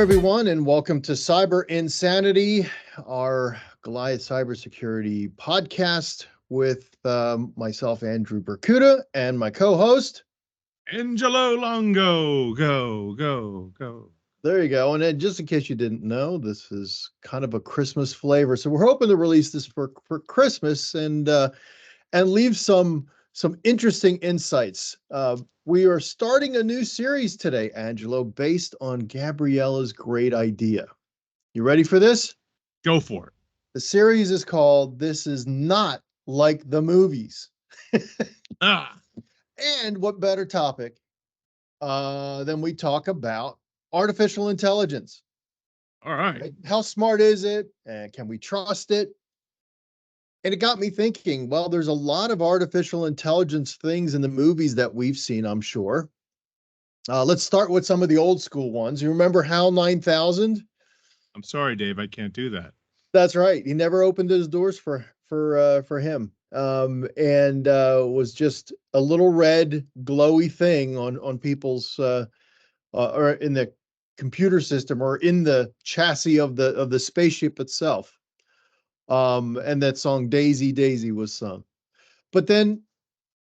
everyone, and welcome to Cyber Insanity, our Goliath Cyber Security podcast with myself, Andrew Berkuta, and my co-host, Angelo Longo. Go. There you go. And then just in case you didn't know, this is kind of a Christmas flavor. So we're hoping to release this for Christmas and leave some interesting insights. We are starting a new series today, Angelo, based on Gabriella's great idea. You ready for this? Go for it. The series is called This Is Not Like the Movies. And what better topic than we talk about artificial intelligence. All right. How smart is it? And can we trust it? And it got me thinking, well, there's a lot of artificial intelligence things in the movies that we've seen, I'm sure. Let's start with some of the old school ones. You remember HAL 9000? I'm sorry, Dave, I can't do that. That's right. He never opened his doors for him. And was just a little red glowy thing on people's or in the computer system or in the chassis of the spaceship itself. And that song Daisy Daisy was sung. But then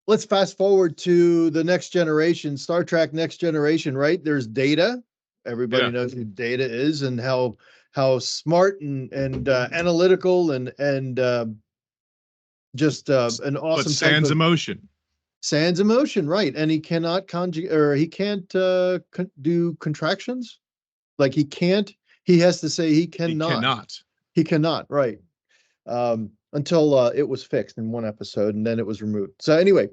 let's fast forward to the Next Generation, Star Trek Next Generation, right? There's Data. Everybody knows who Data is and how smart and analytical and just an awesome. But sans emotion. Sans emotion, right? And he cannot conjugate, or he can't do contractions. Like he can't. He has to say he cannot. He cannot. Right. Until it was fixed in one episode, and then it was removed. So anyway,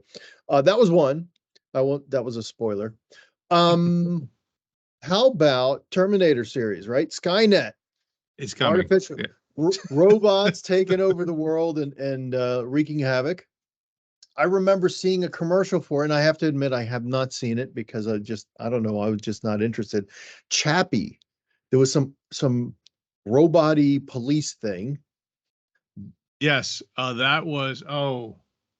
that was one. That was a spoiler. How about Terminator series? Right, Skynet. It's coming. Artificial robots taking over the world and wreaking havoc. I remember seeing a commercial for it, and I have to admit I have not seen it because I don't know, I was just not interested. Chappie. There was some robot-y police thing. Yes, that was, I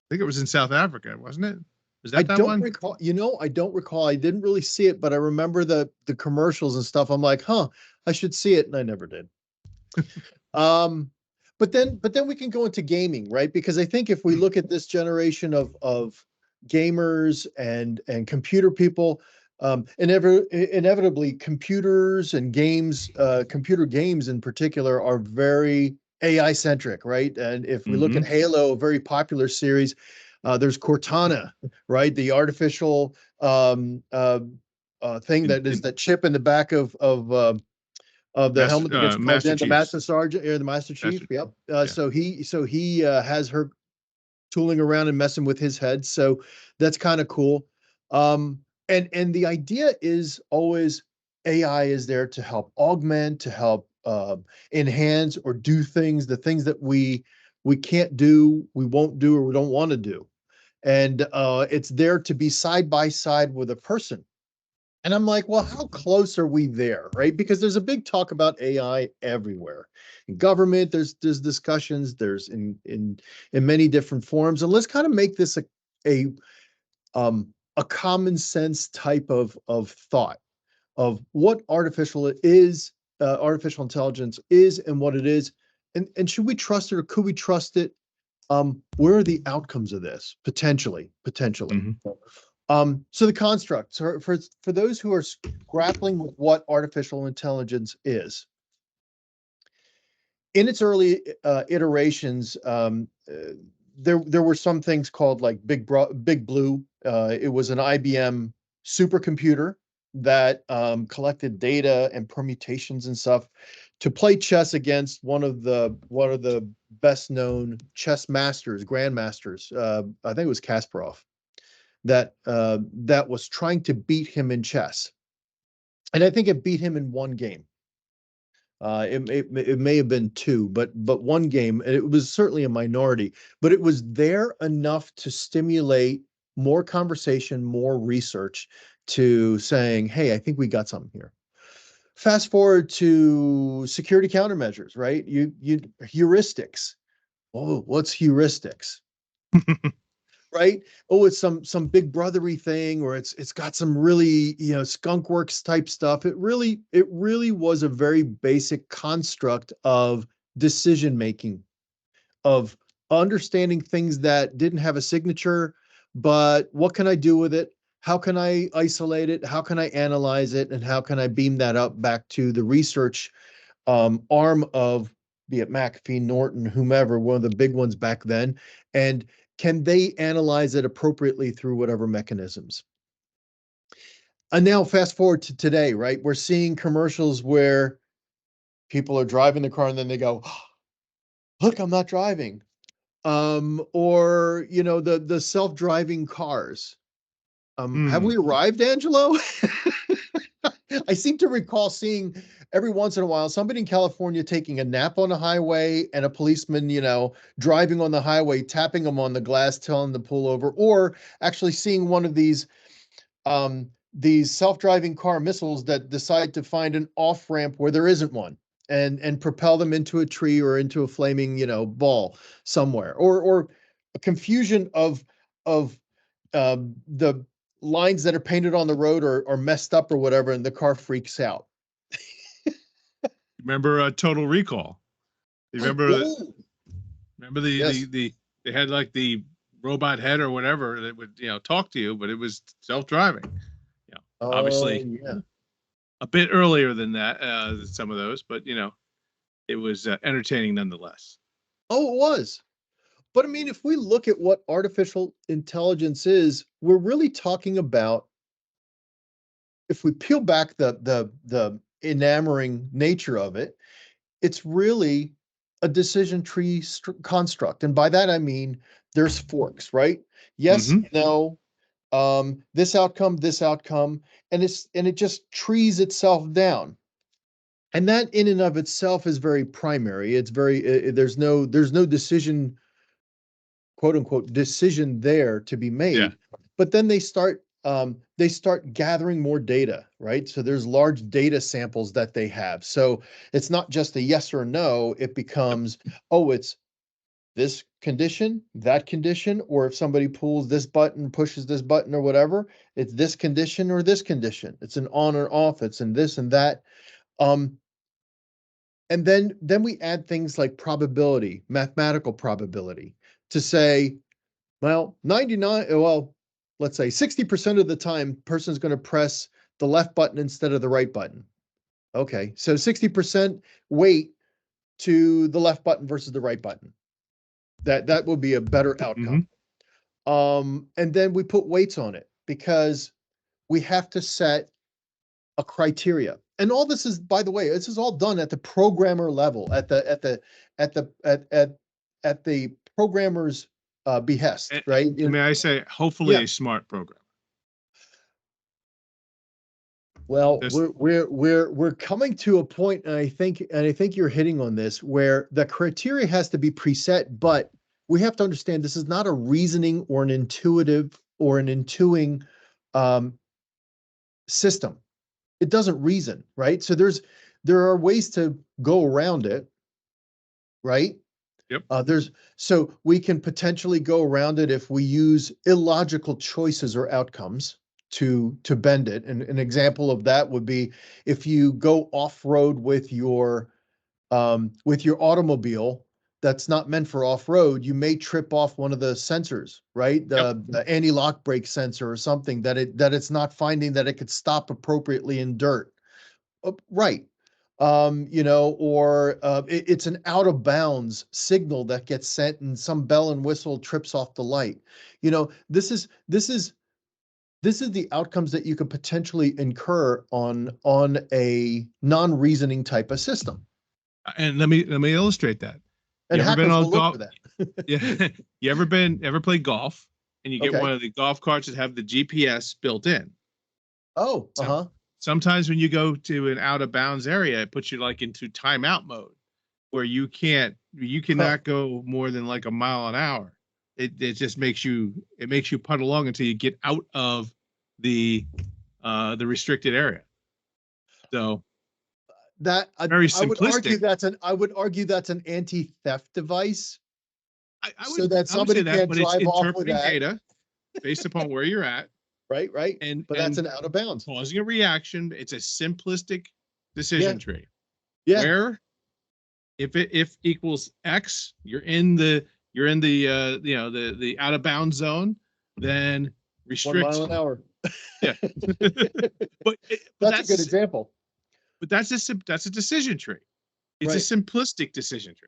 think it was in South Africa, wasn't it? Was that I that don't one? recall. I don't recall. I didn't really see it, but I remember the commercials and stuff. I'm like, I should see it, and I never did. But then we can go into gaming, right? Because I think if we look at this generation of gamers and computer people, inevitably computers and games, computer games in particular, are very AI centric, right? And if we look at Halo, a very popular series, there's Cortana, right? The artificial thing that is the chip in the back of the helmet that gets plugged in, the Master Sergeant or the Master Chief. Yep. So he has her tooling around and messing with his head. So that's kind of cool. And the idea is always AI is there to help augment, to help enhance or do things, the things that we can't do, we won't do, or we don't want to do. And it's there to be side by side with a person. And I'm like, well, how close are we there, right? Because there's a big talk about AI everywhere. In government, there's discussions, there's in many different forms. And let's kind of make this a common sense type of thought of what artificial intelligence is and what it is. And should we trust it or could we trust it? Where are the outcomes of this? Potentially. So the construct, for those who are grappling with what artificial intelligence is, in its early iterations, there were some things called like Big Blue. It was an IBM supercomputer that collected data and permutations and stuff to play chess against one of the best known chess masters, grandmasters. I think it was Kasparov. That was trying to beat him in chess, and I think it beat him in one game. It may have been two, but one game. It was certainly a minority, but it was there enough to stimulate more conversation, more research, to saying, "Hey, I think we got something here." Fast forward to security countermeasures, right? You heuristics. Oh, what's heuristics? right? Oh, it's some big brothery thing, or it's got some really, skunk works type stuff. It really was a very basic construct of decision making, of understanding things that didn't have a signature, but what can I do with it? How can I isolate it? How can I analyze it? And how can I beam that up back to the research arm of, be it McAfee, Norton, whomever, one of the big ones back then, and can they analyze it appropriately through whatever mechanisms? And now fast forward to today, right? We're seeing commercials where people are driving the car and then they go, "Look, I'm not driving." Or the self-driving cars. Have Hmm. we arrived, Angelo? I seem to recall seeing every once in a while somebody in California taking a nap on a highway and a policeman, driving on the highway, tapping them on the glass, telling them to pull over, or actually seeing one of these self-driving car missiles that decide to find an off-ramp where there isn't one and propel them into a tree or into a flaming, ball somewhere, or a confusion of the lines that are painted on the road are messed up or whatever, and the car freaks out. Remember Total Recall? You remember Oh, remember the yes. they had like the robot head or whatever that would talk to you, but it was self-driving. Oh, Obviously yeah. a bit earlier than that, some of those, but it was entertaining nonetheless. Oh, it was. But I mean, if we look at what artificial intelligence is, we're really talking about, if we peel back the enamoring nature of it, it's really a decision tree construct. And by that I mean there's forks, right? Yes, Mm-hmm. no, this outcome, and it just trees itself down. And that in and of itself is very primary. It's very there's no decision, quote unquote, decision there to be Yeah. made. But then they start gathering more data, right? So there's large data samples that they have. So it's not just a yes or no. It Yep. becomes, oh, it's this condition, that condition, or if somebody pulls this button, pushes this button or whatever, it's this condition or this condition. It's an on or off. It's in this and that. Um, and then we add things like probability, mathematical probability, to say, well, 99, well, let's say 60% of the time, person's going to press the left button instead of the right button. Okay, so 60% weight to the left button versus the right button. That would be a better Mm-hmm. outcome. And then we put weights on it because we have to set a criteria. And all this is, by the way, this is all done at the programmer level, at the programmer's behest, And, right? and may I say, hopefully Yeah. a smart program. Well, This. we're coming to a point, and I think you're hitting on this, where the criteria has to be preset, but we have to understand this is not a reasoning or an intuitive or an intuing um, system. It doesn't reason, right? So there are ways to go around it, right? Yep. So we can potentially go around it if we use illogical choices or outcomes to bend it. And an example of that would be if you go off-road with your automobile that's not meant for off-road, you may trip off one of the sensors, right? Yep. The anti-lock brake sensor or something that it's not finding that it could stop appropriately in dirt. Right. Or it's an out of bounds signal that gets sent and some bell and whistle trips off the light. This is the outcomes that you could potentially incur on a non-reasoning type of system. And let me illustrate that. And You ever been hackers on will look golf? for that. Yeah. Ever played golf and you get Okay. one of the golf carts that have the GPS built in? Oh, So uh-huh. sometimes when you go to an out of bounds area, it puts you like into timeout mode where you Huh. cannot go more than like a mile an hour. It just makes you putt along until you get out of the the restricted area. So That I, very I would argue simplistic. that's an I would argue that's an anti-theft device. so that I would say somebody that, can't but it's drive off with interpreting that. data based upon where you're at Right. But that's and an out of bounds. causing a reaction. It's a simplistic Yeah. decision tree Yeah. where if equals X, you're in the the out of bounds zone, then 1 mile restrict. an hour. Yeah, but That's a good example. but that's a decision tree. It's a Right. simplistic decision tree.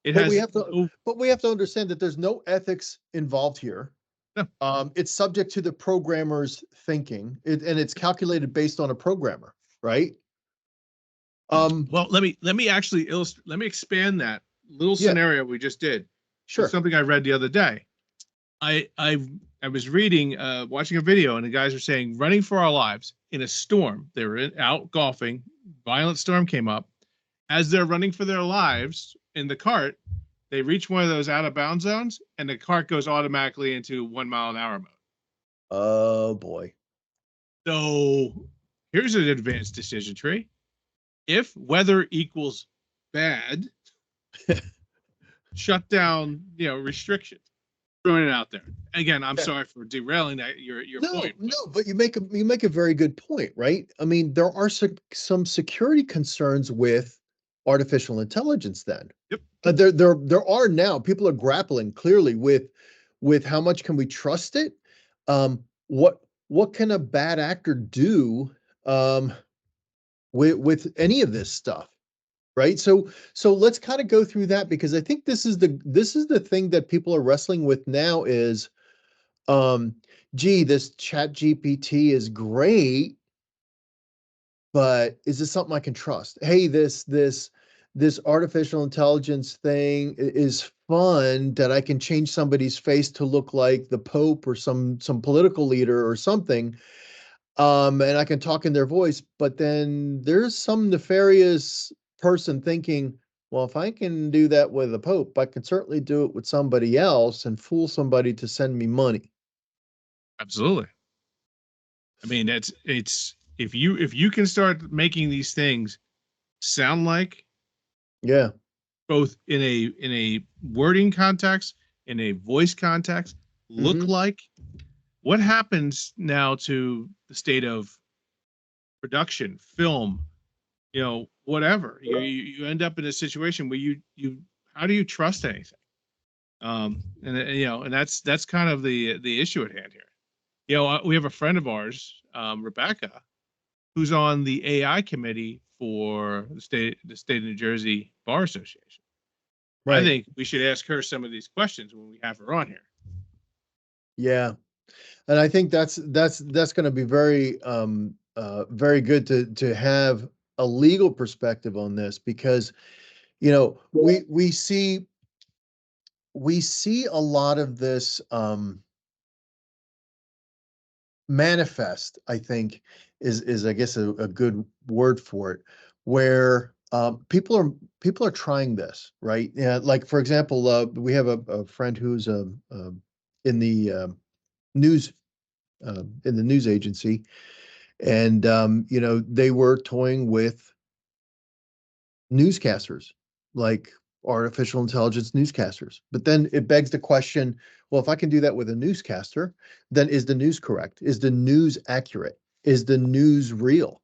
It But we has have to no, but we have to understand that there's no ethics involved here. no. It's subject to the programmer's thinking, and it's calculated based on a programmer, right? Well, let me actually illustrate. Let me expand that little Yeah, scenario we just did with sure. something I read the other day. I I I was reading, watching a video, and the guys were saying running for our lives in a storm. They were out golfing. Violent storm came up. As they're running for their lives in the cart, they reach one of those out of bounds zones, and the cart goes automatically into 1 mile an hour mode. Oh boy. So here's an advanced decision tree. If weather equals bad, shut down, restrictions. Throwing it out there. Again, I'm Yeah. sorry for derailing that your No, point. no, but you make a very good point, right? I mean, there are some security concerns with artificial intelligence then. Yep. There are now people are grappling clearly with how much can we trust it? What can a bad actor do um with any of this stuff? Right. So let's kind of go through that because I think this is the thing that people are wrestling with now is um gee, this chat GPT is great, but is this something I can trust? Hey, this artificial intelligence thing is fun that I can change somebody's face to look like the Pope or some political leader or something. And I can talk in their voice, but then there's some nefarious person thinking, well, if I can do that with the Pope, I can certainly do it with somebody else and fool somebody to send me money. Absolutely. I mean, it's if you can start making these things sound like, Yeah. both in a wording context, in a voice context, look Hmm. like, what happens now to the state of production, film, whatever. You end up in a situation where you how do you trust anything? And that's kind of the issue at hand here. We have a friend of ours, Rebecca, who's on the AI committee for the state of New Jersey Bar Association. I Right. think we should ask her some of these questions when we have her on here. Yeah. And I think that's going to be very good to have a legal perspective on this because we see a lot of this manifest, I think is I guess a good word for it, where people are trying this, right? Yeah, like for example, we have a friend who's in the news in the news agency, and they were toying with newscasters, like artificial intelligence newscasters. But then it begs the question, well, if I can do that with a newscaster, then is the news correct? Is the news accurate? Is the news real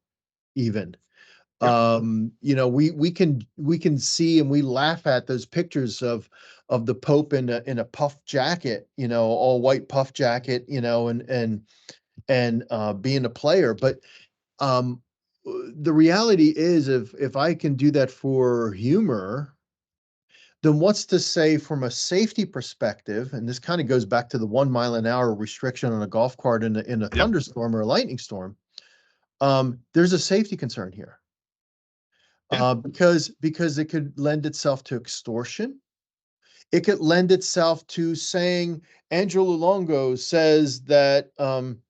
even? Yep. We can see and we laugh at those pictures of the Pope in a puff jacket, all white puff jacket, and being a player. But um the reality is if I can do that for humor, then what's to say from a safety perspective, and this kind of goes back to the 1 mile an hour restriction on a golf cart in a Yep. thunderstorm or a lightning storm. There's a safety concern here. Yeah. Because it could lend itself to extortion. It could lend itself to saying Angelo Longo says that um,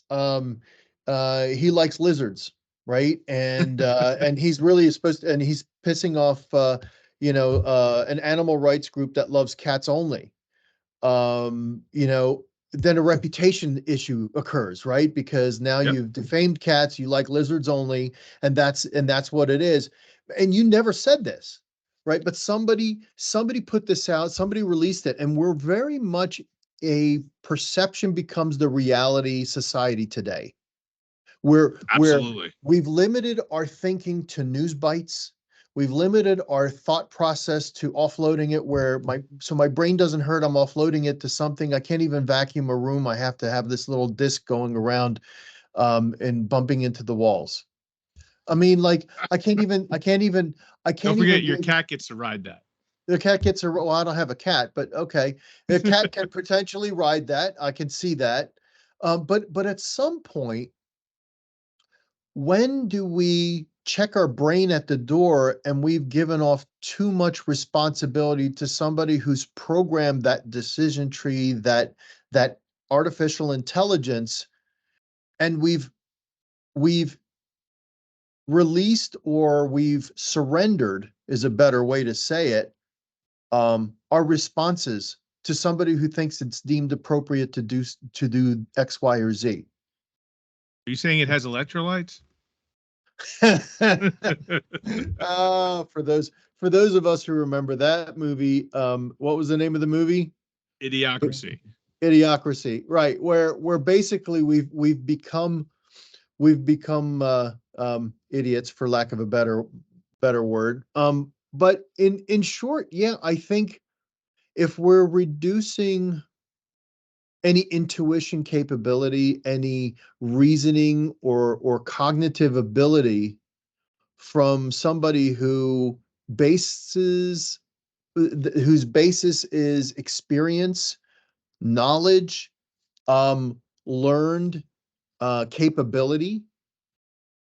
he likes lizards, right? And he's really supposed to, and he's pissing off, an animal rights group that loves cats only. Um, you know, then a reputation issue occurs, right? Because now Yep. you've defamed cats, you like lizards only, and that's what it is. And you never said this. right? But somebody put this out, somebody released it, and we're very much a perception becomes the reality society today. Where Absolutely. we've limited our thinking to news bites. We've limited our thought process to offloading it where my brain doesn't hurt. I'm offloading it to something. I can't even vacuum a room. I have to have this little disc going around and bumping into the walls. I mean, like I can't even Don't forget your go. cat gets to ride that. The cat gets a, well, I don't have a cat, but okay. The cat can potentially ride that. I can see that. But at some point, when do we check our brain at the door and we've given off too much responsibility to somebody who's programmed that decision tree, that artificial intelligence, and we've released or we've surrendered is a better way to say it, our responses to somebody who thinks it's deemed appropriate to do X, Y, or Z. Are you saying it has electrolytes? For those of us who remember that movie, what was the name of the movie? Idiocracy. Idiocracy, right? Where basically we've become idiots, for lack of a better word. But in short, yeah, I think if we're reducing any intuition capability, any reasoning or cognitive ability from somebody bases whose basis is experience, knowledge, learned capability,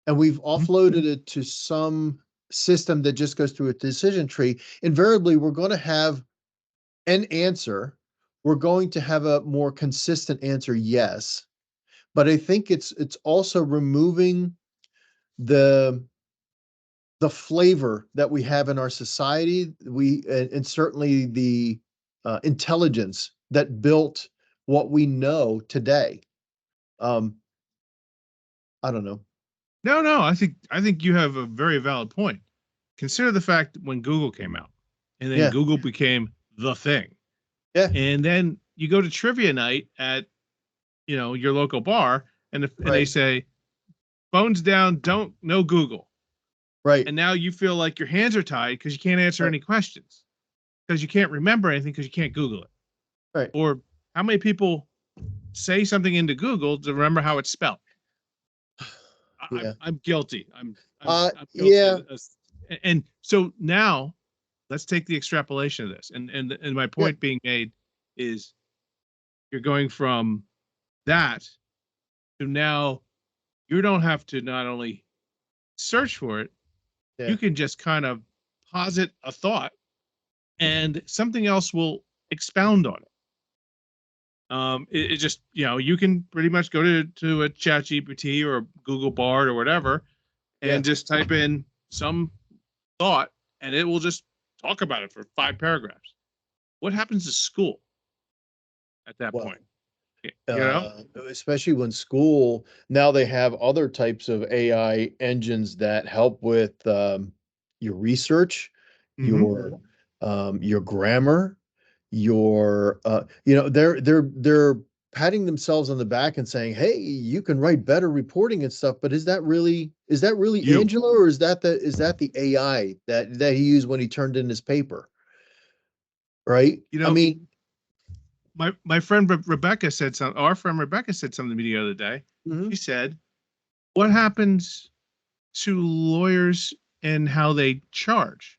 and we've offloaded it to some system that just goes through a decision tree, invariably we're going to have an answer. We're going to have a more consistent answer, yes. But I think it's also removing the flavor that we have in our society, and certainly the intelligence that built what we know today. I don't know. No. I think you have a very valid point. Consider the fact that when Google came out, and then Yeah, Google became the thing, yeah, and then you go to trivia night at your local bar, and they right, say phones down, don't no Google, right, and now you feel like your hands are tied because you can't answer right, any questions because you can't remember anything because you can't Google it. right. Or how many people say something into Google to remember how it's spelled? Yeah. I'm guilty. I'm guilty Yeah, and so now let's take the extrapolation of this. And my yeah, point being made is you're going from that to now you don't have to not only search for it, yeah, you can just kind of posit a thought and something else will expound on it. It just, you can pretty much go to a chat GPT or a Google Bard or whatever yeah. and just type in some thought and it will just talk about it for 5 paragraphs. What happens to school at that Well, point? You know? especially when school now they have other types of AI engines that help with your research, Mm-hmm. your grammar, they're patting themselves on the back and saying, "Hey, you can write better reporting and stuff." But is that really You. Angelo, or is that the AI that he used when he turned in his paper? Right? You I know, mean, my friend Rebecca said something. Our friend Rebecca said something to me the other day. She mhm, said, "What happens to lawyers and how they charge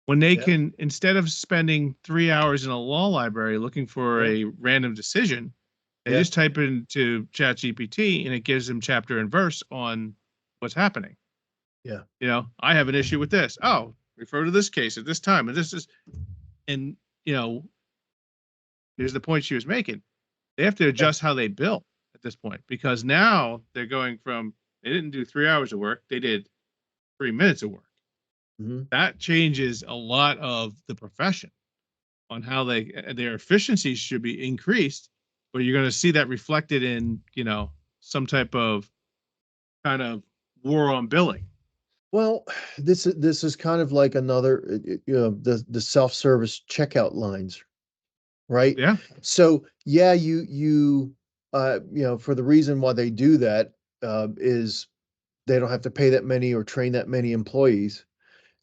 when they yeah, can, instead of spending 3 hours in a law library looking for yeah, a random decision, they yeah, just type it into ChatGPT and it gives them chapter and verse on what's happening. yeah, I have an issue with this. Oh, refer to this case at this time, and this is, and you know, here's the point she was making. They have to yeah, adjust how they bill at this point because now they're going from they didn't do 3 hours of work, they did 3 minutes of work. mhm, That changes a lot of the profession on how their efficiencies should be increased, but you're going to see that reflected in some type of kind of war on billing. Well, this is kind of like another, the self-service checkout lines, right? Yeah. So yeah, for the reason why they do that, is they don't have to pay that many or train that many employees,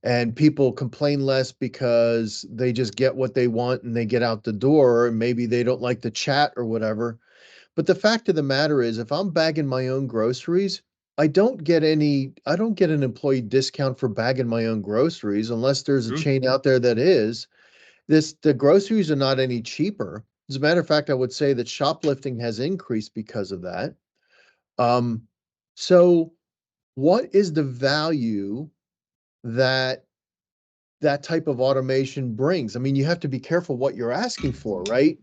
and people complain less because they just get what they want and they get out the door, and maybe they don't like the chat or whatever. But the fact of the matter is, if I'm bagging my own groceries, I don't get an employee discount for bagging my own groceries unless there's a True. chain out there that is. The groceries are not any cheaper. As a matter of fact, I would say that shoplifting has increased because of that. Um, so what is the value that that type of automation brings? I mean, you have to be careful what you're asking for, right?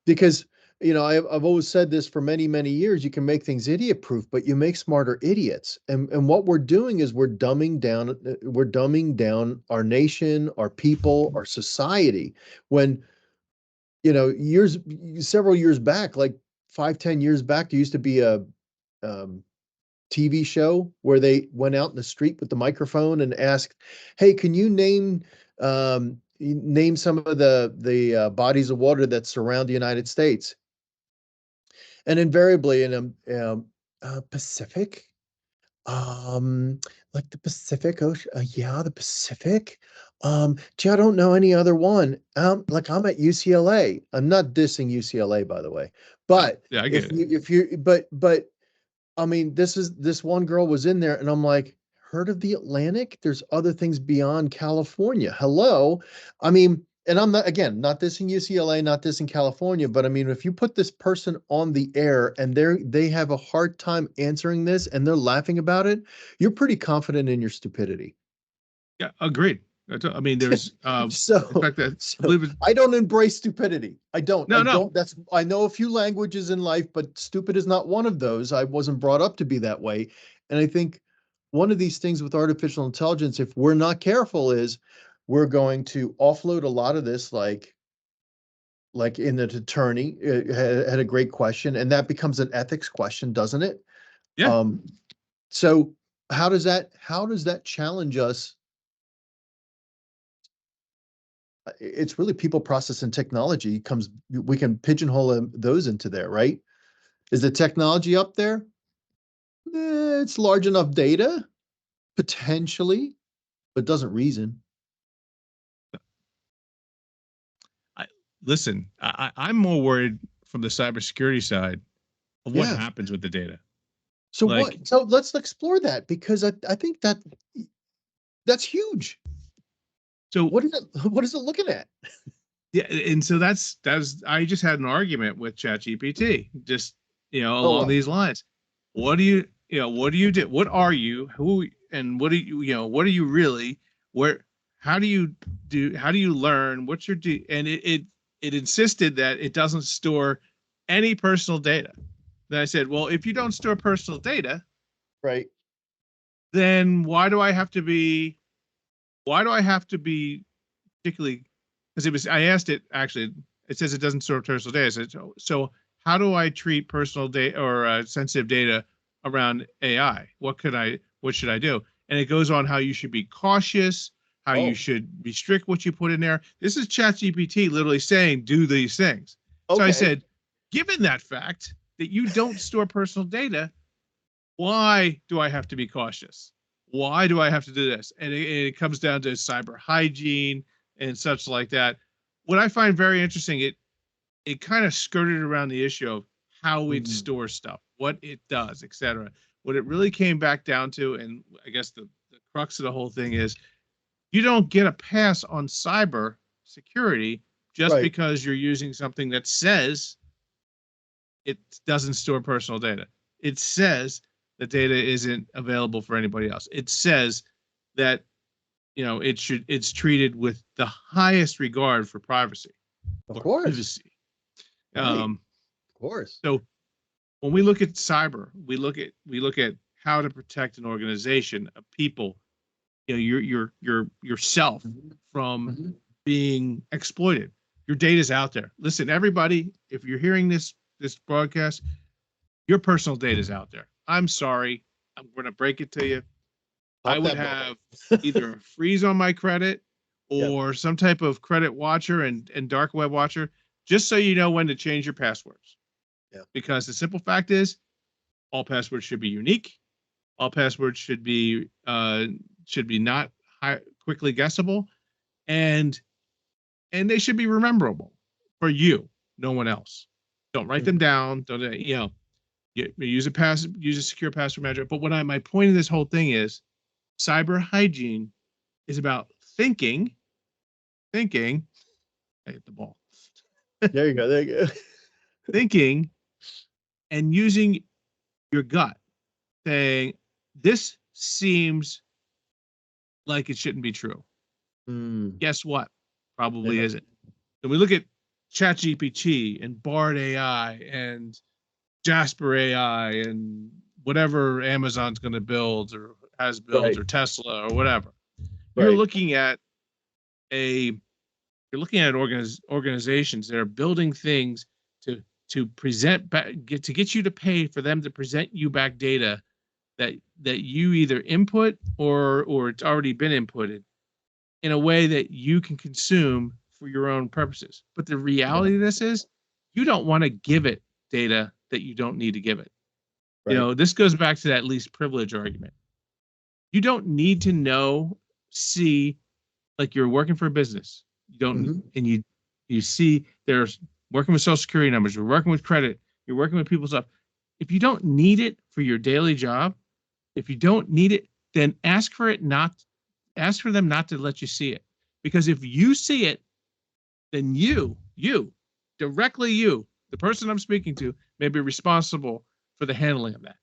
Because, I've always said this for many, many years, you can make things idiot proof, but you make smarter idiots. And what we're doing is we're dumbing down our nation, our people, our society. When, years several years back, like 5, 10 years back, there used to be a um, TV show where they went out in the street with the microphone and asked, "Hey, can you name some of the bodies of water that surround the United States?" And invariably, in Pacific, um, like the Pacific Ocean, yeah, the Pacific. Gee, I don't know any other one. Like I'm at UCLA. I'm not dissing UCLA, by the way, but Yeah, I get it. if you, but I mean, this one girl was in there, and I'm like, heard of the Atlantic? There's other things beyond California. Hello. I mean, and I'm not, again, not this in UCLA, not this in California, but I mean, if you put this person on the air and they have a hard time answering this and they're laughing about it, you're pretty confident in your stupidity. Yeah, agreed. I mean, there's in So, fact that I so believe it. I don't embrace stupidity. I don't. I No, no. don't. I know a few languages in life, but stupid is not one of those. I wasn't brought up to be that way. And I think one of these things with artificial intelligence, if we're not careful, is we're going to offload a lot of this, like in the attorney had a great question, and that becomes an ethics question, doesn't it? Yeah. Um, so how does that challenge us? It's really people, process, and technology comes. We can pigeonhole those into there, right? Is the technology up there? It's large enough data potentially, but doesn't reason. I listen. I'm more worried from the cybersecurity side of what Yeah. happens with the data. So Like, what? So let's explore that, because I think that's huge. so What is it looking at? yeah, and so that's I just had an argument with ChatGPT, just Oh along well. these lines. What do you do? What are you? Who and what do what are you really? Where? How do you do? How do you learn? What's your do? And it insisted that it doesn't store any personal data. Then I said, well, if you don't store personal data, Right. then why do I have to be particularly, because I asked it actually, it says it doesn't store personal data. I said, so how do I treat personal data or sensitive data around AI? What should I do? And it goes on how you should be cautious, how you Oh, should restrict what you put in there. This is ChatGPT literally saying, do these things. So I okay. said, given that fact that you don't store personal data, why do I have to be cautious? Why do I have to do this? And it comes down to cyber hygiene and such like that. What I find very interesting, it kind of skirted around the issue of how it Mhm. stores stuff, what it does, etc. What it really came back down to, and I guess the crux of the whole thing is, you don't get a pass on cyber security just Right. because you're using something that says it doesn't store personal data. It says the data isn't available for anybody else. It says that it's treated with the highest regard for privacy Of or course. privacy. Right. Um, Of course. so when we look at cyber, we look at how to protect an organization, a people, yourself Mhm. from Mhm. being exploited. Your data's out there. Listen, everybody, if you're hearing this broadcast, your personal data is out there. I'm sorry. I'm going to break it to you. I Pop would that have bubble. either a freeze on my credit Yep. or some type of credit watcher and dark web watcher, just so you know when to change your passwords. Yeah. Because the simple fact is, all passwords should be unique. All passwords should be not quickly guessable, and they should be rememberable for you, no one else. Don't write them Mhm. down. Don't use a secure password manager. But my point of this whole thing is, cyber hygiene is about thinking. I hit the ball. There you go. There you go. Thinking and using your gut, saying this seems like it shouldn't be true. Mm, Guess what? Probably yeah. isn't. So we look at ChatGPT and Bard AI and Jasper AI and whatever Amazon's going to build or has built Right. or Tesla or whatever. You're Right. looking at a organizations that are building things to present back, to get you to pay for them to present you back data that you either input or it's already been inputted in a way that you can consume for your own purposes. But the Yeah. reality of this is, you don't want to give it data that you don't need to give it. Right. This goes back to that least privilege argument. You don't need to see, like, you're working for a business. You don't, Hmm. and you see there's working with social security numbers, you're working with credit, you're working with people's stuff. If you don't need it for your daily job, if you don't need it, then ask for them not to let you see it. Because if you see it, then directly the person I'm speaking to, may be responsible for the handling of that,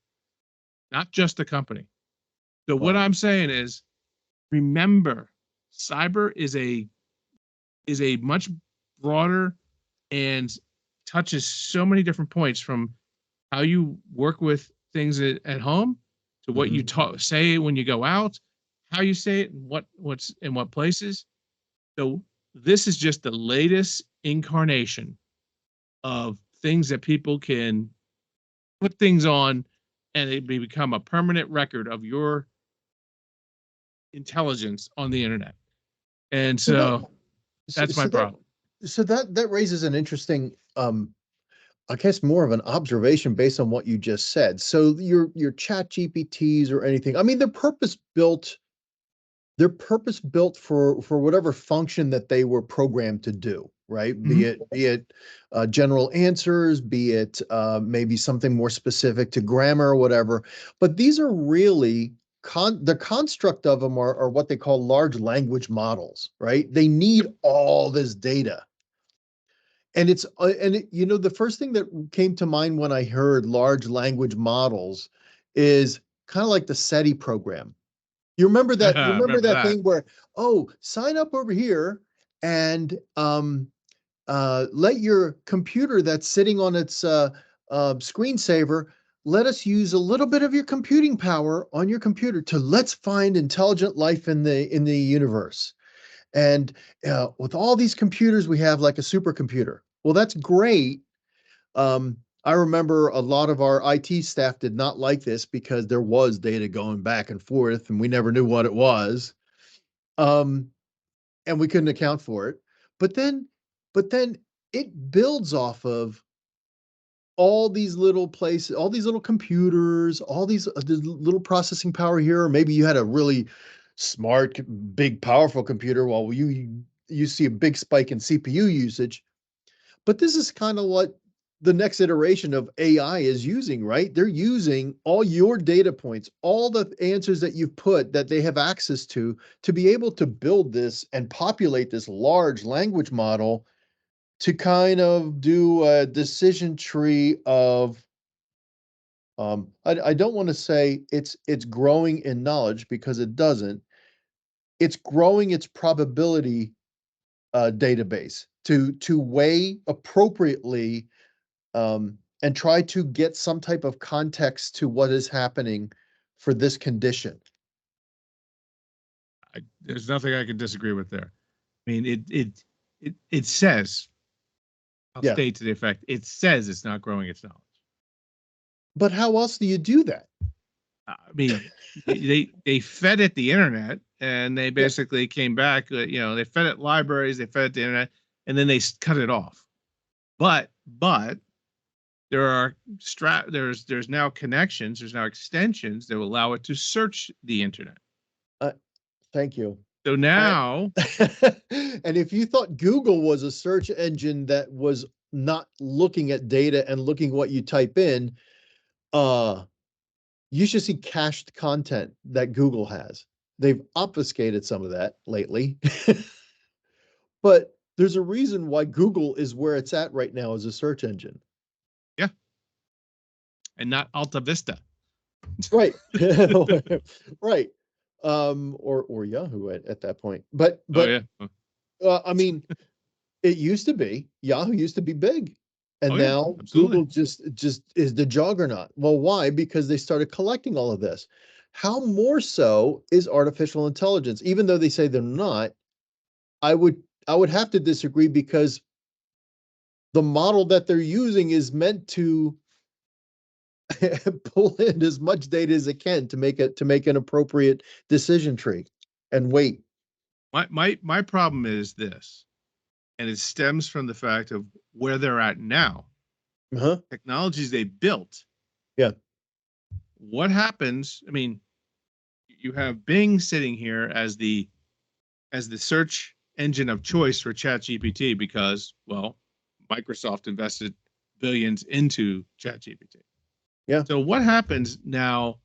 not just the company. So what Wow. I'm saying is, remember, cyber is a much broader and touches so many different points, from how you work with things at home to what you Hmm. say when you go out, how you say it, and what's in what places. So this is just the latest incarnation of things that people can put things on, and it may become a permanent record of your intelligence on the internet. And So that, so so, that's my so that, problem. so that raises an interesting, I guess more of an observation based on what you just said. So your chat GPTs or anything, I mean, they're purpose built for whatever function that they were programmed to do, right? Mm-hmm. Be it general answers, be it maybe something more specific to grammar or whatever. But these are really the construct of them are what they call large language models, right? They need all this data. And the first thing that came to mind when I heard large language models is kind of like the SETI program. You remember that Remember thing where, oh, sign up over here and let your computer that's sitting on its screensaver, let us use a little bit of your computing power on your computer to let's find intelligent life in the universe. And with all these computers, we have like a supercomputer. Well, that's great. I remember a lot of our IT staff did not like this because there was data going back and forth, and we never knew what it was, um, and we couldn't account for it. But then, but then it builds off of all these little places, all these little computers, all these little processing power here. Or maybe you had a really smart, big, powerful computer, while you see a big spike in CPU usage. But this is kind of what the next iteration of AI is using, right? They're using all your data points, all the answers that you've put that they have access to be able to build this and populate this large language model to kind of do a decision tree of, I don't want to say it's growing in knowledge, because it doesn't. It's growing its probability database to weigh appropriately, and try to get some type of context to what is happening for this condition. There's nothing I can disagree with there. I mean, it says, I'll Yeah. state to the effect, it says it's not growing its knowledge. But how else do you do that? I mean, they fed it the internet, and they Yeah. basically came back. They fed it libraries, they fed it the internet, and then they cut it off. But there's now connections, there's now extensions that will allow it to search the internet. Uh, thank you. So now, And if you thought Google was a search engine that was not looking at data and looking what you type in, you should see cached content that Google has. They've obfuscated some of that lately. But there's a reason why Google is where it's at right now as a search engine. yeah, and not Alta Vista. Right. Right. Or Yahoo at that point. But Oh yeah. I mean, it used to be Yahoo used to be big, and Oh yeah, now absolutely. Google just is the juggernaut. Well, why? Because they started collecting all of this. How more so is artificial intelligence? Even though they say they're not, I would have to disagree because the model that they're using is meant to pull in as much data as it can to make an appropriate decision tree and wait. My problem is this, and it stems from the fact of where they're at now. Uh-huh. Technologies they built. Yeah. What happens? I mean, you have Bing sitting here as the search engine of choice for ChatGPT because, well, Microsoft invested billions into ChatGPT. Yeah. So what happens now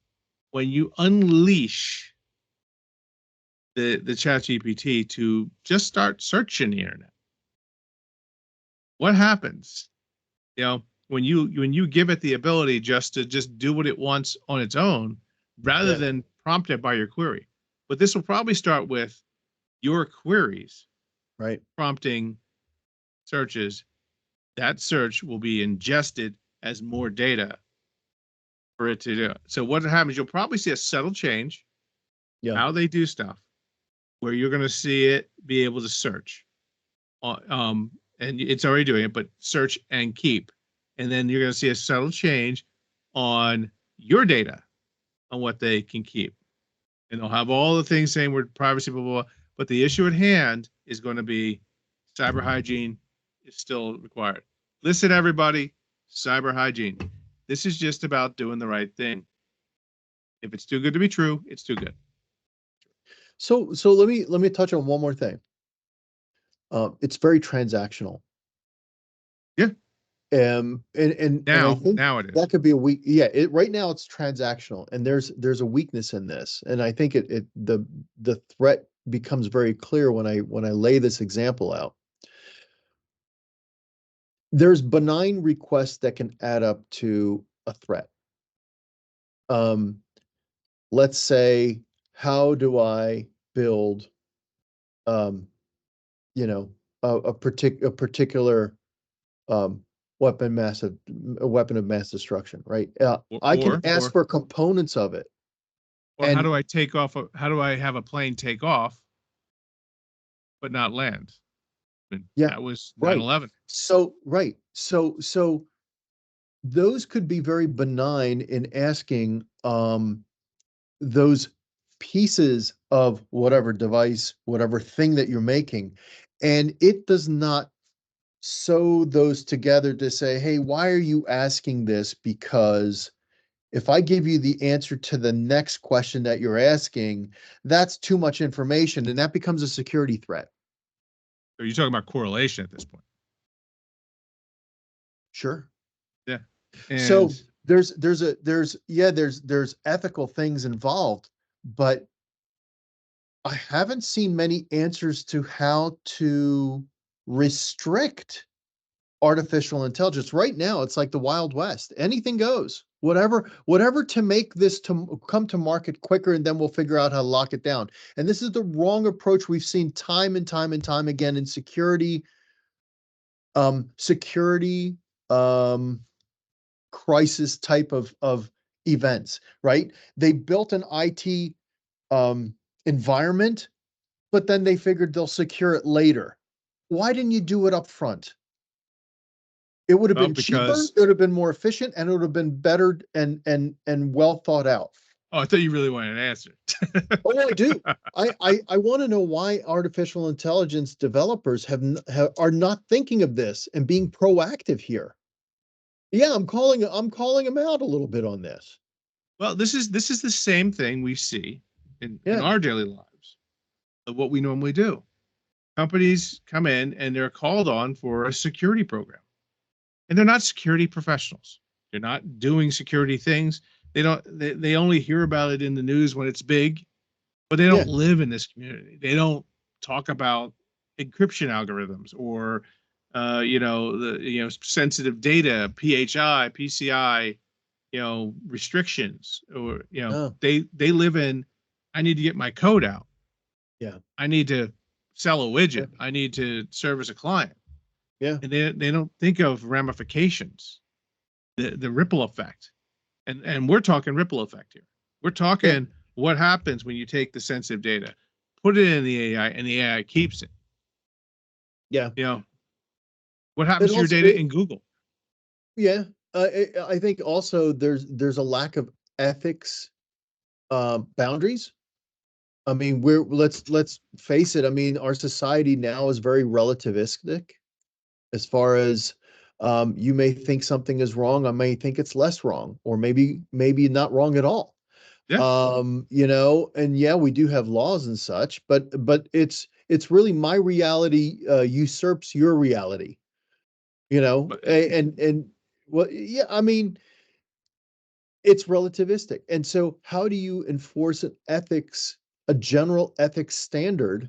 when you unleash the ChatGPT to just start searching the internet? What happens? When you give it the ability just to do what it wants on its own, rather Yeah. than prompted by your query. But this will probably start with your queries Right. prompting searches. That search will be ingested as more data for it to do. So what happens? You'll probably see a subtle change Yeah. how they do stuff, where you're going to see it be able to search, and it's already doing it, but search and keep, and then you're going to see a subtle change on your data on what they can keep, and they'll have all the things saying we're privacy, blah, blah, blah. But the issue at hand is going to be cyber hygiene is still required. Listen, everybody, cyber hygiene. This is just about doing the right thing. If it's too good to be true, it's too good. So let me touch on one more thing. It's very transactional. Yeah. And I think Now it is. that could be a weak. Yeah, right now it's transactional, and there's a weakness in this, and I think the threat becomes very clear when I lay this example out. There's benign requests that can add up to a threat. Um, let's say, how do I build, um, a particular um, a weapon of mass destruction, right? I can ask for components of it, Or how and do I take off? How do I have a plane take off but not land? I mean, yeah, that was right. 9/11. So those could be very benign in asking those pieces of whatever device, whatever thing that you're making, and it does not sew those together to say, hey, why are you asking this? Because if I give you the answer to the next question that you're asking, that's too much information, and that becomes a security threat. Are you talking about correlation at this point? Sure. Yeah. So And there's ethical things involved, but I haven't seen many answers to how to restrict artificial intelligence. Right now, it's like the Wild West. Anything goes. Whatever to make this to come to market quicker, and then we'll figure out how to lock it down. And this is the wrong approach we've seen time and time and time again in security, security crisis type of events, right? They built an IT environment, but then they figured they'll secure it later. Why didn't you do it up front? It would have well, been cheaper, because it would have been more efficient, and it would have been better and well thought out. Oh, I thought you really wanted an answer. Oh, I do. I want to know why artificial intelligence developers are not thinking of this and being proactive here. Yeah, I'm calling them out a little bit on this. Well, this is the same thing we see in Yeah. our daily lives of what we normally do. Companies come in and they're called on for a security program, and they're not security professionals. They're not doing security things. They only hear about it in the news when it's big, but they Yeah. don't live in this community. They don't talk about encryption algorithms or the sensitive data, PHI, PCI, restrictions, or Oh, they live in, I need to get my code out. yeah. I need to sell a Yeah. widget. I need to service a client. Yeah. And they don't think of ramifications, the ripple effect. And we're talking ripple effect here. We're Yeah. talking what happens when you take the sensitive data, put it in the AI, and the AI keeps it. Yeah. You know, what It happens to your also, data in Google? yeah. I think also there's a lack of ethics boundaries. I mean, let's face it. I mean, our society now is very relativistic as far as you may think something is wrong, I may think it's less wrong, or maybe not wrong at all. Yeah, And yeah, we do have laws and such, but it's really my reality usurps your reality, but and well, yeah, I mean, it's relativistic. And so how do you enforce a general ethics standard?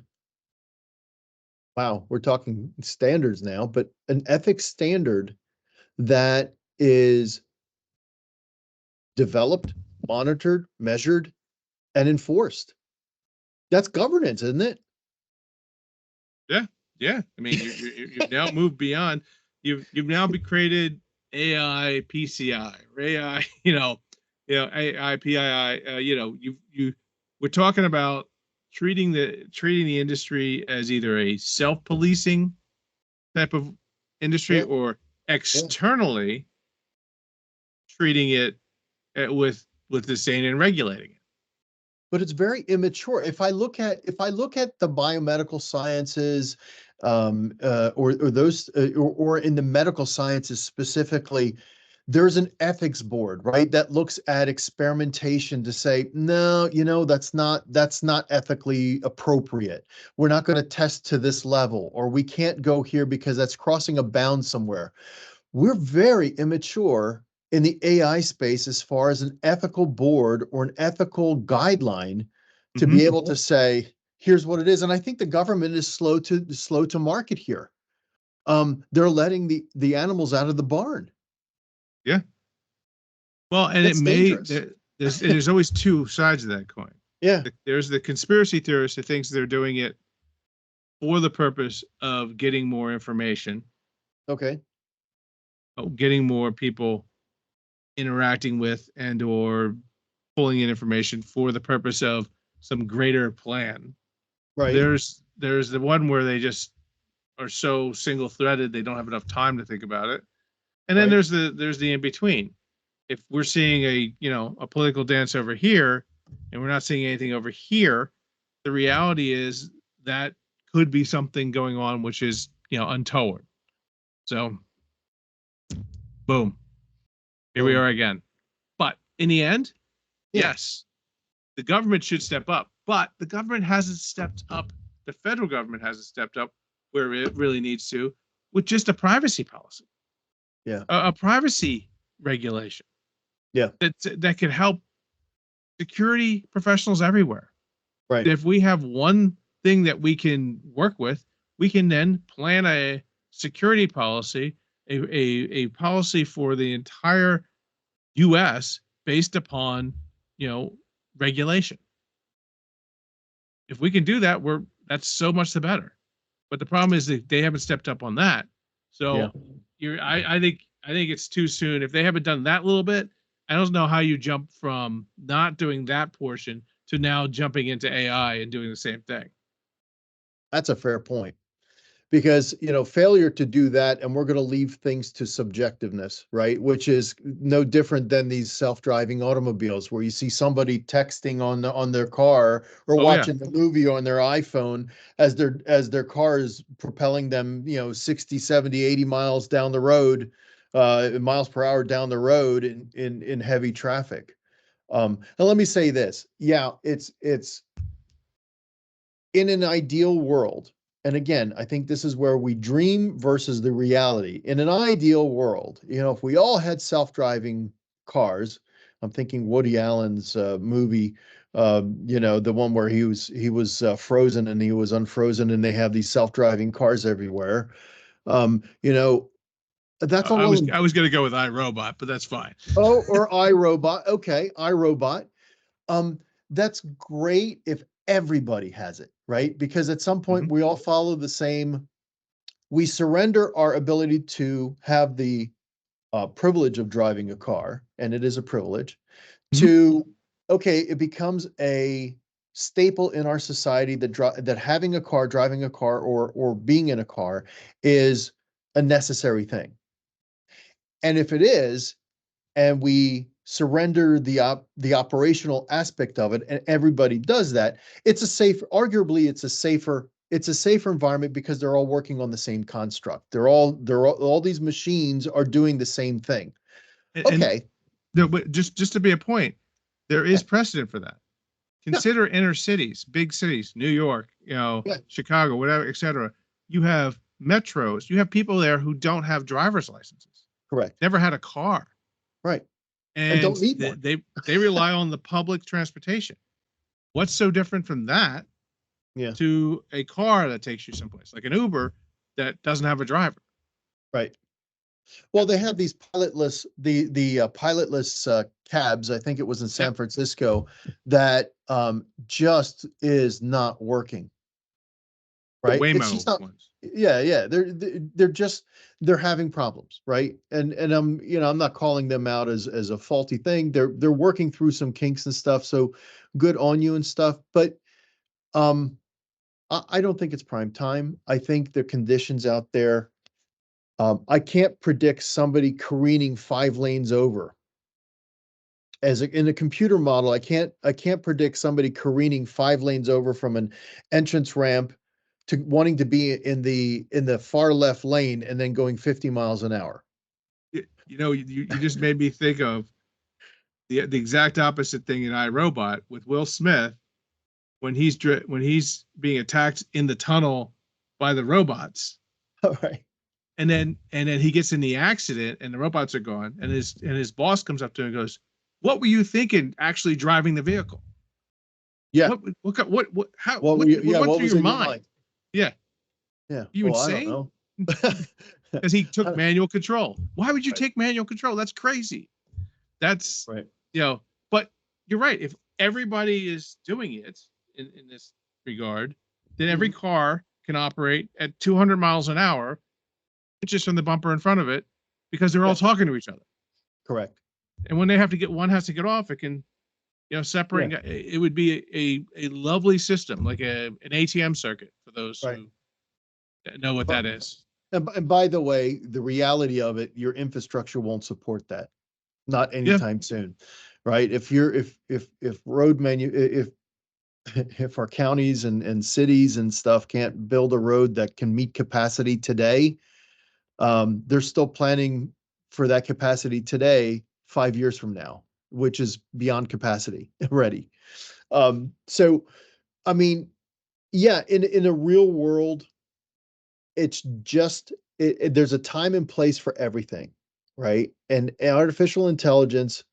Wow, we're talking standards now, but an ethics standard that is developed, monitored, measured, and enforced. That's governance, isn't it? yeah, yeah. I mean, you've now moved beyond. You've now created AI PCI or AI. AI PII. We're talking about treating the industry as either a self-policing type of industry Yeah, or yeah. externally treating it with disdain and regulating it. But it's very immature. If I look at the biomedical sciences, or those, or in the medical sciences specifically, there's an ethics board, right? That looks at experimentation to say, no, that's not ethically appropriate. We're not going to test to this level, or we can't go here because that's crossing a bound somewhere. We're very immature in the AI space as far as an ethical board or an ethical guideline to Mm-hmm. be able to say, here's what it is. And I think the government is slow to market here. They're letting the animals out of the barn. Yeah. Well, and That's dangerous. there's always two sides of that coin. Yeah. There's the conspiracy theorist who thinks they're doing it for the purpose of getting more information, Okay. getting more people interacting with and or pulling in information for the purpose of some greater plan. Right. There's the one where they just are so single threaded they don't have enough time to think about it. And then Right. there's the in between. If we're seeing a political dance over here and we're not seeing anything over here, the reality is that could be something going on which is untoward. So boom, here we Boom. are again. But in the end, Yeah. yes, the government should step up, but the government hasn't stepped up. The federal government hasn't stepped up where it really needs to with just a privacy policy, Yeah. a privacy regulation Yeah. that could help security professionals everywhere. Right. If we have one thing that we can work with, we can then plan a security policy, a policy for the entire U.S. based upon regulation. If we can do that, that's so much the better. But the problem is that they haven't stepped up on that. Yeah. So I think it's too soon. If they haven't done that little bit, I don't know how you jump from not doing that portion to now jumping into AI and doing the same thing. That's a fair point. because failure to do that, and we're going to leave things to subjectiveness, right? Which is no different than these self-driving automobiles, where you see somebody texting on their car, or Oh yeah. watching the movie on their iPhone as their car is propelling them 60, 70, 80 miles down the road, miles per hour down the road in heavy traffic. And let me say this, yeah, it's in an ideal world, and again, I think this is where we dream versus the reality. In an ideal world, if we all had self-driving cars, I'm thinking Woody Allen's movie, the one where he was frozen and he was unfrozen, and they have these self-driving cars everywhere. That's all I well was and I was gonna go with iRobot, but that's fine. oh, or iRobot. Okay, iRobot. Um, that's great if everybody has it, right? Because at some point Mhm. we all follow the same. We surrender our ability to have the privilege of driving a car, and it is a privilege, Mhm. to, okay, it becomes a staple in our society that having a car, driving a car, or being in a car is a necessary thing. And if it is, and we surrender the operational aspect of it, and everybody does that, arguably it's a safer environment, because they're all working on the same construct. All these machines are doing the same thing. And Okay. no, but just to be a point, there Yeah. is precedent for that. Yeah. Consider inner cities, big cities, New York, Yeah. Chicago, whatever, etc. You have metros. You have people there who don't have driver's licenses, Correct. never had a car, Right. And and don't need they one. they rely on the public transportation. What's so different from that Yeah. to a car that takes you someplace, like an Uber that doesn't have a driver? Right. Well, they have these pilotless cabs. I think it was in Yeah, San Francisco, that just is not working. the Right? It's just Waymo not. ones. Yeah, yeah. They're having problems, right? And I'm not calling them out as a faulty thing. They're working through some kinks and stuff. So good on you and stuff. But um, I don't think it's prime time. I think the conditions out there. I can't predict somebody careening 5 lanes over. In a computer model, I can't predict somebody careening 5 lanes over from an entrance ramp to wanting to be in the far left lane and then going 50 miles an hour. You just made me think of the exact opposite thing in iRobot with Will Smith when he's being attacked in the tunnel by the robots, All right. and then he gets in the accident and the robots are gone, and his boss comes up to him and goes, "What were you thinking actually driving the vehicle? Yeah. What how what Yeah, went what through was your in your mind? mind? Yeah, Yeah. you Oh, I don't insane?" know. Because he took I- manual control. Why would you Right. take manual control? That's crazy. That's Right. but you're right. If everybody is doing it in this regard, then every Mhm. car can operate at 200 miles an hour, just from the bumper in front of it, because they're all Yeah. talking to each other. Correct. And when they have to get one has to get off, it can separate. Yeah. It would be a lovely system, like an ATM circuit for those Right. who know what But that is. and by the way, the reality of it, your infrastructure won't support that. Not Yeah, anytime soon, right? If road manu if if our counties and cities and stuff can't build a road that can meet capacity today, they're still planning for that capacity today, 5 years from now, which is beyond capacity already. So I mean, yeah, in a real world, it's just there's a time and place for everything, right? And artificial intelligence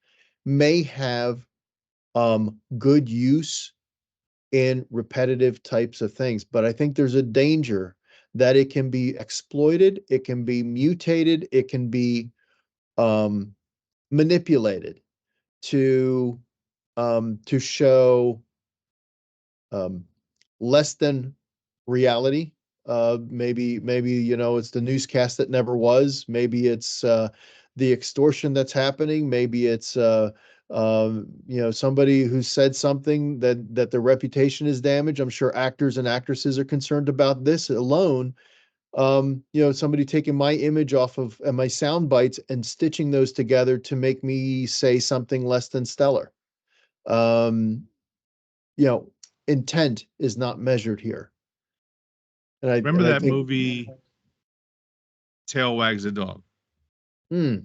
may have good use in repetitive types of things, but I think there's a danger that it can be exploited, it can be mutated, it can be um, manipulated to show um, less than reality. Maybe it's the newscast that never was. Maybe it's the extortion that's happening. Maybe it's somebody who said something that their reputation is damaged. I'm sure actors and actresses are concerned about this alone. Somebody taking my image off of and my sound bites and stitching those together to make me say something less than stellar. Um, you know, intent is not measured here. Remember And I that think, movie Tail Wags the Dog, hmm,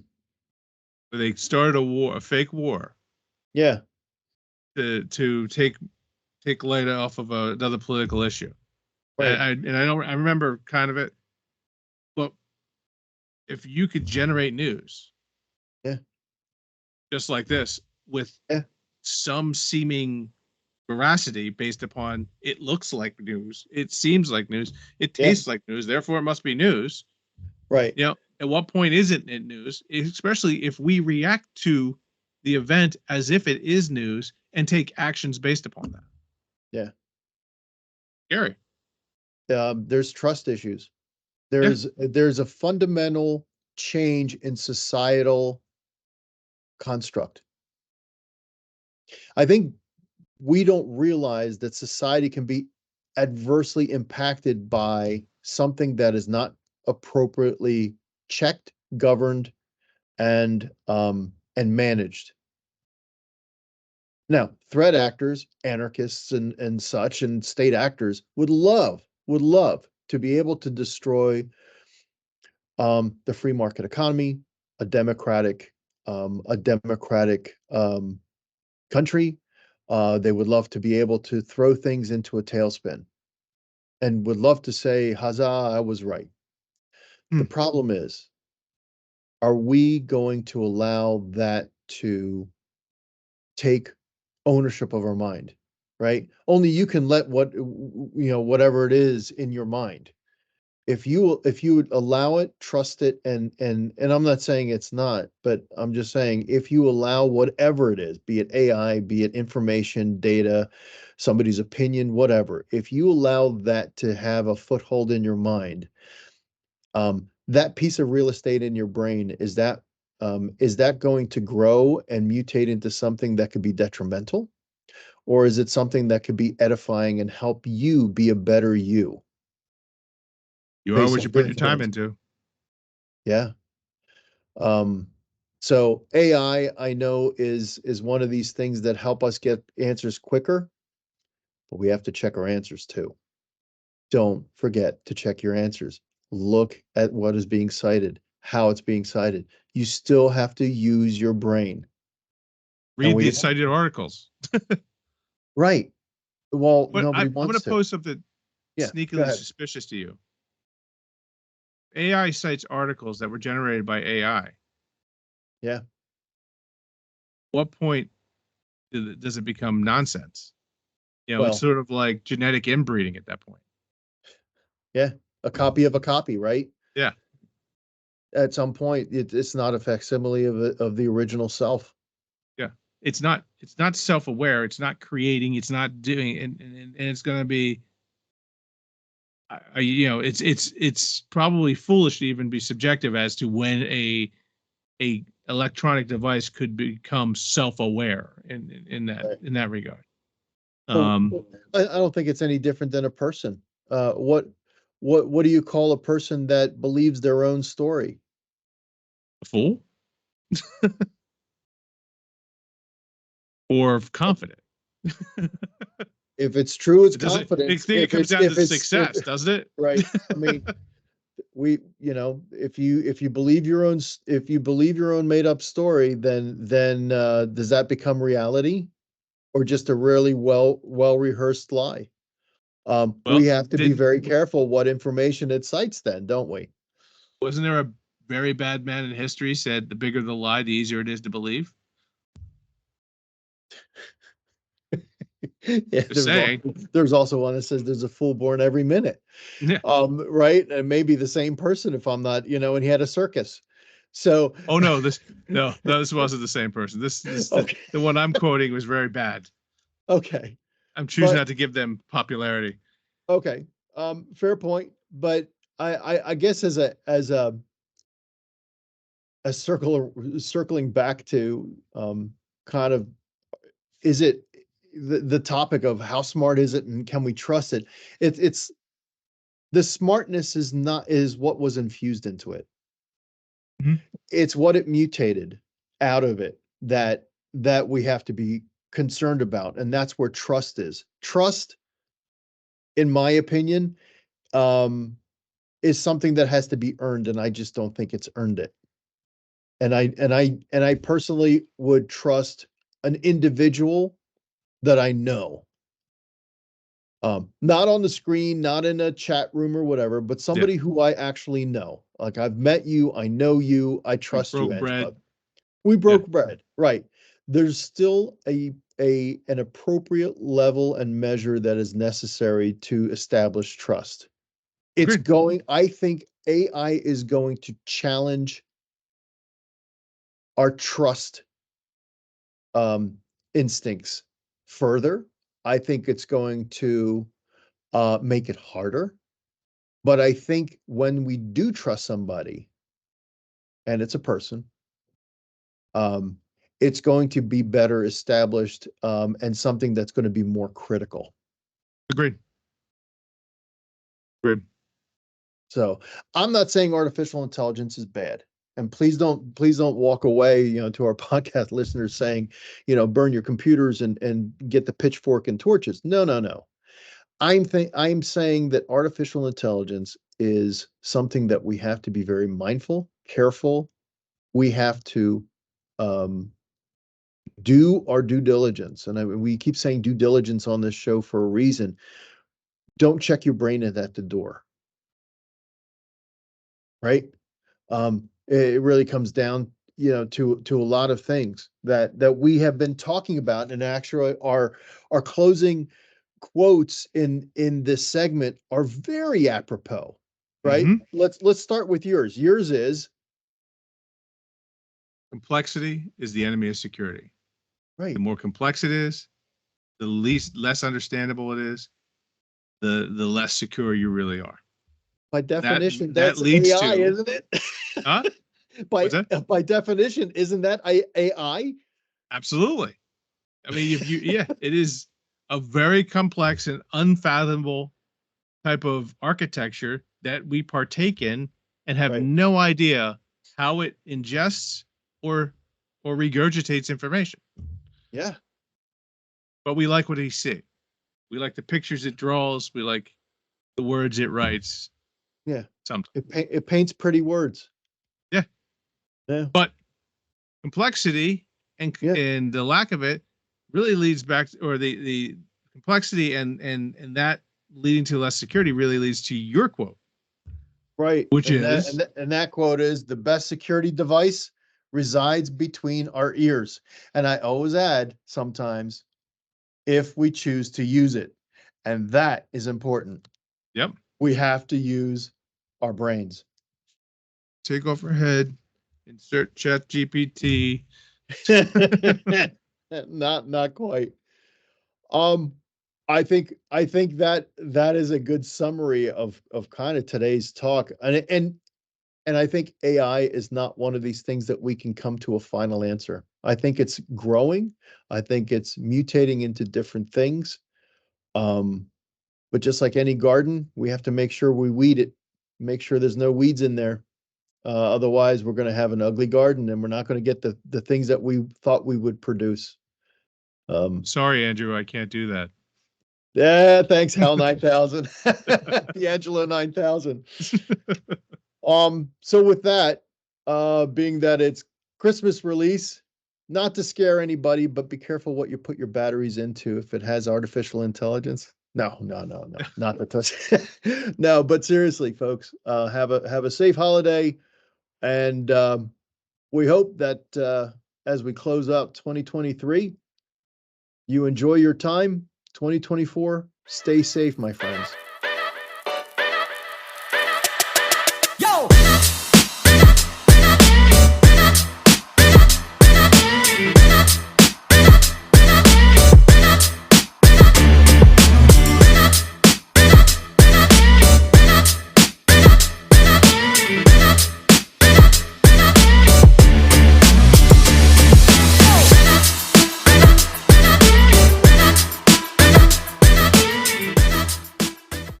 where they started a war, a fake war, yeah, to take light off of another political issue. right, I remember kind of it, but if you could generate news yeah, just like this with yeah, some seeming veracity based upon it looks like news, it seems like news, it yeah, tastes like news, therefore it must be news. right, At what point isn't it news? Especially if we react to the event as if it is news and take actions based upon that. yeah. Scary. There's trust issues. Yeah. There's a fundamental change in societal construct. I think we don't realize that society can be adversely impacted by something that is not appropriately checked, governed, and managed. Now, threat actors, anarchists, and such, and state actors would love to be able to destroy the free market economy, a democratic a democratic country. They would love to be able to throw things into a tailspin and would love to say, "Huzzah, I was right." Hmm. The problem is, are we going to allow that to take ownership of our mind? Right? Only you can let whatever it is in your mind. If you would allow it, trust it, and I'm not saying it's not, but I'm just saying if you allow whatever it is, be it AI, be it information, data, somebody's opinion, whatever, if you allow that to have a foothold in your mind, that piece of real estate in your brain, is that going to grow and mutate into something that could be detrimental? Or is it something that could be edifying and help you be a better you You are based what on you put your different time things? into. Yeah. Um, so AI, I know is one of these things that help us get answers quicker, but we have to check our answers too. Don't forget to check your answers. Look at what is being cited, how it's being cited. You still have to use your brain. And Read we these cited articles. right. Well, But nobody I'm going wants to to. pose something Yeah, go sneakily ahead. suspicious to you. AI cites articles that were generated by AI. Yeah. What point does it become nonsense? It's Well, sort of like genetic inbreeding at that point. yeah. A copy of a copy, right? Yeah. At some point, it's not a facsimile of the original self. Yeah. It's not self-aware. It's not creating. It's not doing. And it's going to be. It's probably foolish to even be subjective as to when a electronic device could become self-aware Right. in that regard. Well, Um, I don't think it's any different than a person. What do you call a person that believes their own story? a fool or confident. If it's true, it's It doesn't. I confidence. think it If comes it's down to if it's if success, doesn't it? right. I mean, if you believe your own made up story, then does that become reality or just a really well rehearsed lie? We Well, have to be didn't very careful what information it cites then, don't we? wasn't there a very bad man in history said the bigger the lie, the easier it is to believe? Yeah, Just saying. there's also one that says there's a fool born every minute. Yeah. Right? And maybe the same person if I'm not, and he had a circus. So, Oh no, this wasn't the same person. This okay, the one I'm quoting was very bad. okay. I'm choosing But not to give them popularity. okay. Fair point. But I guess circling back to kind of is it the topic of how smart is it and can we trust it? It's The smartness is what was infused into it. Mhm. It's what it mutated out of it that we have to be concerned about, and that's where trust is. Trust, in my opinion, is something that has to be earned, and I just don't think it's earned it. And I personally would trust an individual that I know. Not on the screen, not in a chat room or whatever, but Yeah. somebody who I actually know. Like, I've met you, I know you, I We trust you, broke bread. Angela. We Yeah. broke bread, right? There's still an appropriate level and measure that is necessary to establish trust. Agreed. I think AI is going to challenge our trust instincts further. I think it's going to make it harder. But I think when we do trust somebody, and it's a person, um, it's going to be better established, and something that's going to be more critical. Agreed. Agreed. So I'm not saying artificial intelligence is bad. And please don't walk away, to our podcast listeners saying, burn your computers and get the pitchfork and torches. No, no, no. I'm saying that artificial intelligence is something that we have to be very mindful, careful. We have to do our due diligence. And we keep saying due diligence on this show for a reason. Don't check your brain at the door, right? It really comes down, to a lot of things that we have been talking about, and actually our closing quotes in this segment are very apropos, right? Hmm. Let's start with yours. Yours is Complexity is the enemy of security. The right. more complex it is, the less understandable it is, the less secure you really are. By That definition, that that's leads AI, to isn't it? huh? by What's that? by definition, isn't that AI? Absolutely. I mean, if you yeah, it is a very complex and unfathomable type of architecture that we partake in and have Right. no idea how it ingests or regurgitates information. Yeah. But we like what we see. We like the pictures it draws. We like the words it writes. Yeah. Sometimes, It paints pretty words. yeah. Yeah. But complexity Yeah. and the lack of it really leads back to, or the complexity and that leading to less security really leads to your quote, Right. which And that is and that, and that quote is the best security device resides between our ears. And I always add sometimes if we choose to use it. And that is important. yep. We have to use our brains. Take off her head, insert chat GPT. Not quite. Um, I think that is a good summary of kind of today's talk. And I think AI is not one of these things that we can come to a final answer. I think it's growing. I think it's mutating into different things. Um, but just like any garden, we have to make sure we weed it, make sure there's no weeds in there. Otherwise, we're going to have an ugly garden, and we're not going to get the things that we thought we would produce. Sorry, Andrew, I can't do that. Yeah, thanks, Hal 9000, the Angelo 9000. So with that, being that it's Christmas release, not to scare anybody, but be careful what you put your batteries into if it has artificial intelligence. No, no, no, no, not that touch. No, but seriously, folks, have a safe holiday, and we hope that as we close out 2023, you enjoy your time. 2024, stay safe, my friend.